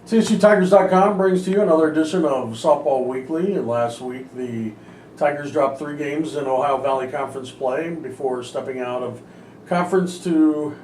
TSUTigers.com brings to you another edition of Softball Weekly. And last week, the Tigers dropped 3 games in Ohio Valley Conference play before stepping out of conference to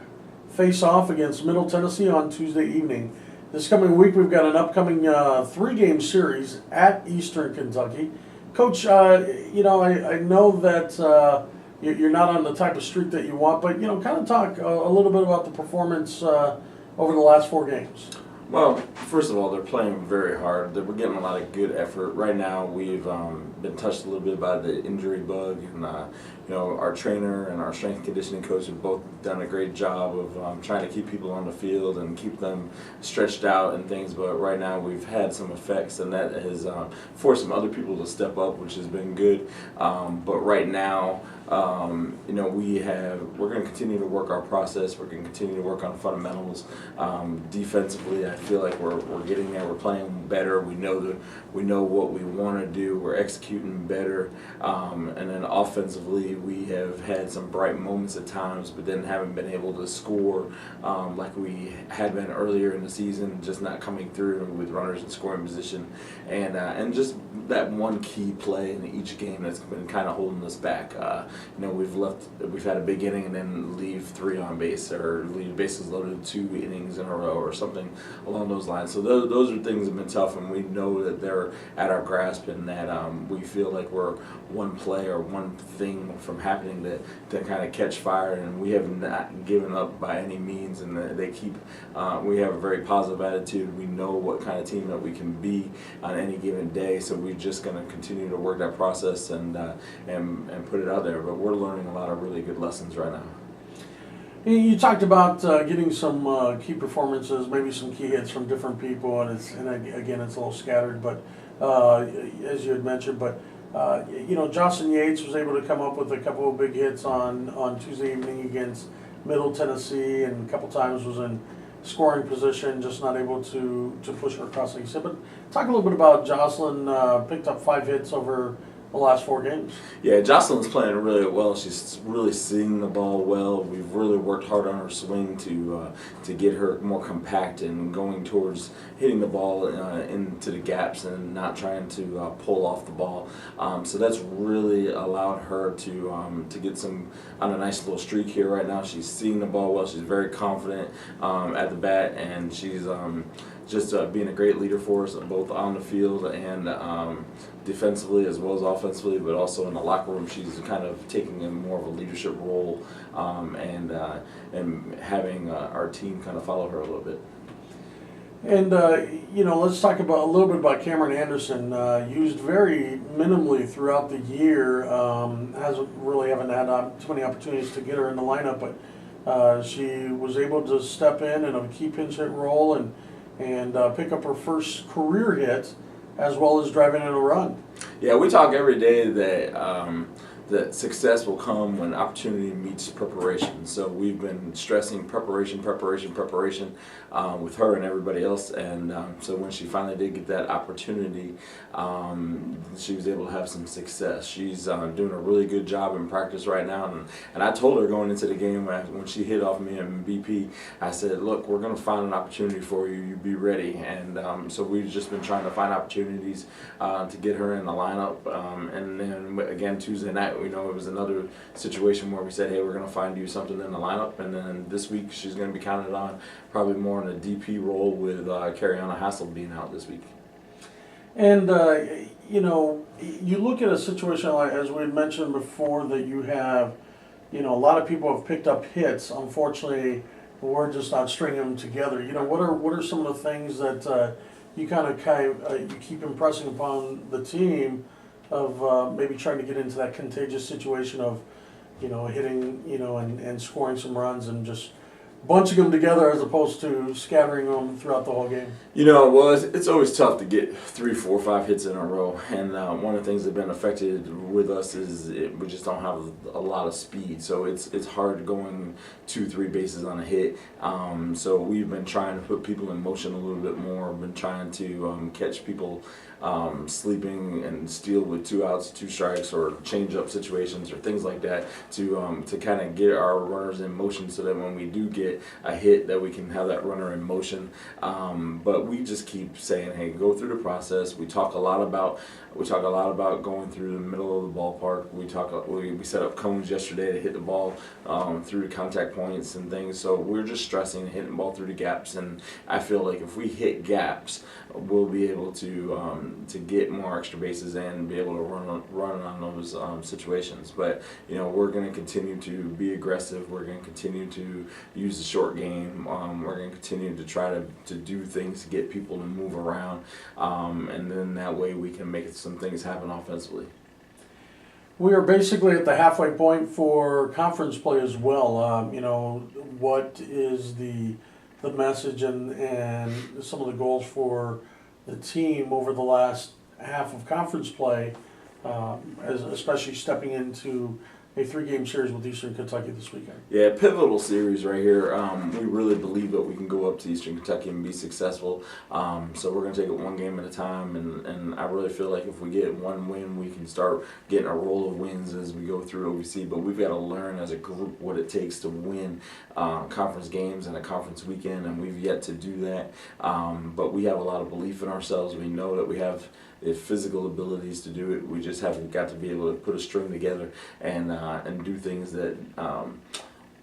face off against Middle Tennessee on Tuesday evening. This coming week, we've got an upcoming 3-game series at Eastern Kentucky. Coach, I know that you're not on the type of streak that you want, but kind of talk a little bit about the performance over the last 4 games. Well, first of all, they're playing very hard. We're getting a lot of good effort. Right now, we've been touched a little bit by the injury bug, and our trainer and our strength and conditioning coach have both done a great job of trying to keep people on the field and keep them stretched out and things. But right now, we've had some effects, and that has forced some other people to step up, which has been good. But right now, we're going to continue to work our process. We're going to continue to work on fundamentals. Defensively, I feel like we're getting there. We're playing better. We know what we want to do. We're executing better. And then offensively, we have had some bright moments at times, but then haven't been able to score like we had been earlier in the season. Just not coming through with runners in scoring position, and just that one key play in each game that's been kind of holding us back. We've had a big inning and then leave 3 on base, or leave bases loaded 2 innings in a row, or something along those lines. So those are things that have been tough, and we know that they're at our grasp, and that we feel like we're one play or one thing from happening to kind of catch fire, and we have not given up by any means, and we have a very positive attitude. We know what kind of team that we can be on any given day, so we're just going to continue to work that process and put it out there. But we're learning a lot of really good lessons right now. You talked about getting some key performances, maybe some key hits from different people, and again it's a little scattered, but as you had mentioned, but Jocelyn Yates was able to come up with a couple of big hits on Tuesday evening against Middle Tennessee, and a couple times was in scoring position, just not able to push her across, like you said. But talk a little bit about Jocelyn. Picked up 5 hits over the last 4 games. Yeah, Jocelyn's playing really well. She's really seeing the ball well. We've really worked hard on her swing to get her more compact and going towards hitting the ball into the gaps and not trying to pull off the ball. So that's really allowed her to get on a nice little streak here right now. She's seeing the ball well. She's very confident at the bat, and she's just being a great leader for us, both on the field and defensively as well as offensively, but also in the locker room. She's kind of taking more of a leadership role and having our team kind of follow her a little bit. And let's talk a little bit about Cameron Anderson. Used very minimally throughout the year. Haven't had too many opportunities to get her in the lineup, but she was able to step in a key pinch hit role and pick up her first career hit, as well as driving in a run. Yeah, we talk every day that success will come when opportunity meets preparation. So we've been stressing preparation with her and everybody else. And so when she finally did get that opportunity, she was able to have some success. She's doing a really good job in practice right now. And I told her going into the game when she hit off me in BP, I said, look, we're going to find an opportunity for you. You be ready. And so we've just been trying to find opportunities to get her in the lineup. And then again, Tuesday night, it was another situation where we said, hey, we're going to find you something in the lineup. And then this week she's going to be counted on probably more in a DP role with Cariana Hassel being out this week. And, you look at a situation like, as we had mentioned before, that you have, a lot of people have picked up hits. Unfortunately, we're just not stringing them together. What are some of the things that you you keep impressing upon the team of maybe trying to get into that contagious situation of, hitting, and scoring some runs and just bunching them together as opposed to scattering them throughout the whole game? Well, it's always tough to get 3, 4, 5 hits in a row, and one of the things that's been affected with us is we just don't have a lot of speed, so it's hard going 2, 3 bases on a hit. So we've been trying to put people in motion a little bit more. Been trying to catch people sleeping and steal with 2 outs, 2 strikes, or change up situations or things like that to kind of get our runners in motion, so that when we do get get a hit, that we can have that runner in motion. But we just keep saying, hey, go through the process. We talk a lot about going through the middle of the ballpark. We set up cones yesterday to hit the ball through the contact points and things. So we're just stressing hitting the ball through the gaps, and I feel like if we hit gaps, we'll be able to get more extra bases and be able to run on those situations. But we're going to continue to be aggressive. We're going to continue to use the short game. We're going to continue to try to do things to get people to move around, and then that way we can make some things happen offensively. We are basically at the halfway point for conference play as well. What is the message and some of the goals for the team over the last half of conference play, especially stepping into a 3-game series with Eastern Kentucky this weekend? Yeah, pivotal series right here. We really believe that we can go up to Eastern Kentucky and be successful. So we're going to take it one game at a time, and I really feel like if we get one win, we can start getting a roll of wins as we go through OVC. But we've got to learn as a group what it takes to win conference games and a conference weekend, and we've yet to do that. But we have a lot of belief in ourselves. We know that we have the physical abilities to do it. We just haven't got to be able to put a string together and do things that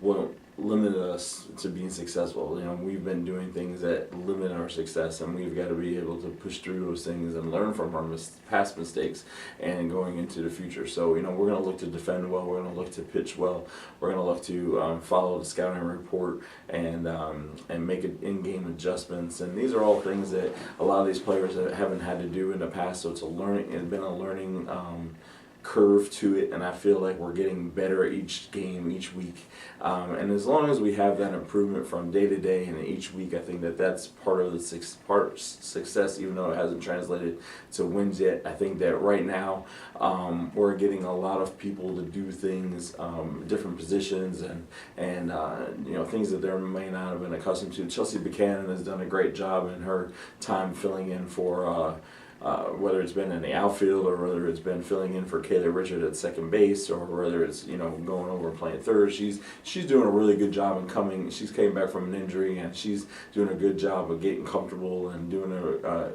won't limit us to being successful. We've been doing things that limit our success, and we've got to be able to push through those things and learn from our past mistakes and going into the future. So we're going to look to defend well. We're going to look to pitch well. We're going to look to follow the scouting report and make in-game adjustments. And these are all things that a lot of these players haven't had to do in the past. So it's been a learning curve to it, and I feel like we're getting better each game, each week. And as long as we have that improvement from day to day and each week, I think that's part of the success, even though it hasn't translated to wins yet. I think that right now we're getting a lot of people to do things, different positions, and things that they may not have been accustomed to. Chelsea Buchanan has done a great job in her time filling in for whether it's been in the outfield or whether it's been filling in for Kayla Richard at second base, or whether it's going over and playing third. She's doing a really good job in coming. She's came back from an injury, and she's doing a good job of getting comfortable and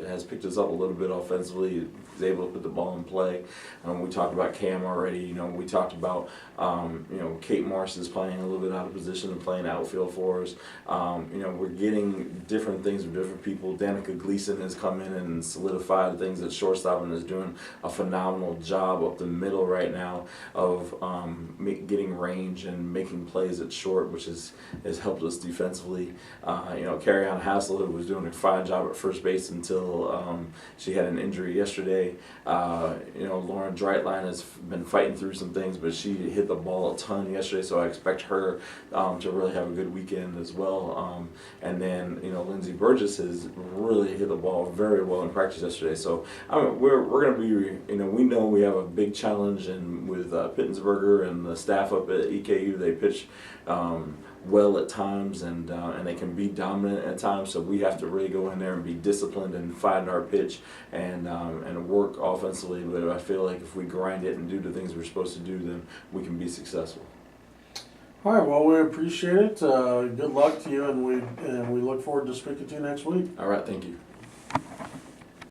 has picked us up a little bit offensively. Is able to put the ball in play. We talked about Cam already. We talked about Kate Morris is playing a little bit out of position and playing outfield for us. We're getting different things with different people. Danica Gleason has come in and solidified things at shortstop and is doing a phenomenal job up the middle right now of getting range and making plays at short, which has helped us defensively. Carrie Ann Hassel was doing a fine job at first base until she had an injury yesterday. Lauren Dreitline has been fighting through some things, but she hit the ball a ton yesterday, so I expect her to really have a good weekend as well. And then Lindsey Burgess has really hit the ball very well in practice yesterday. So we're going to be, we know we have a big challenge, and with Pittensberger and the staff up at EKU, they pitch well at times, and they can be dominant at times. So we have to really go in there and be disciplined and find our pitch and work offensively. But I feel like if we grind it and do the things we're supposed to do, then we can be successful. All right. Well, we appreciate it. Good luck to you, and we look forward to speaking to you next week. All right. Thank you.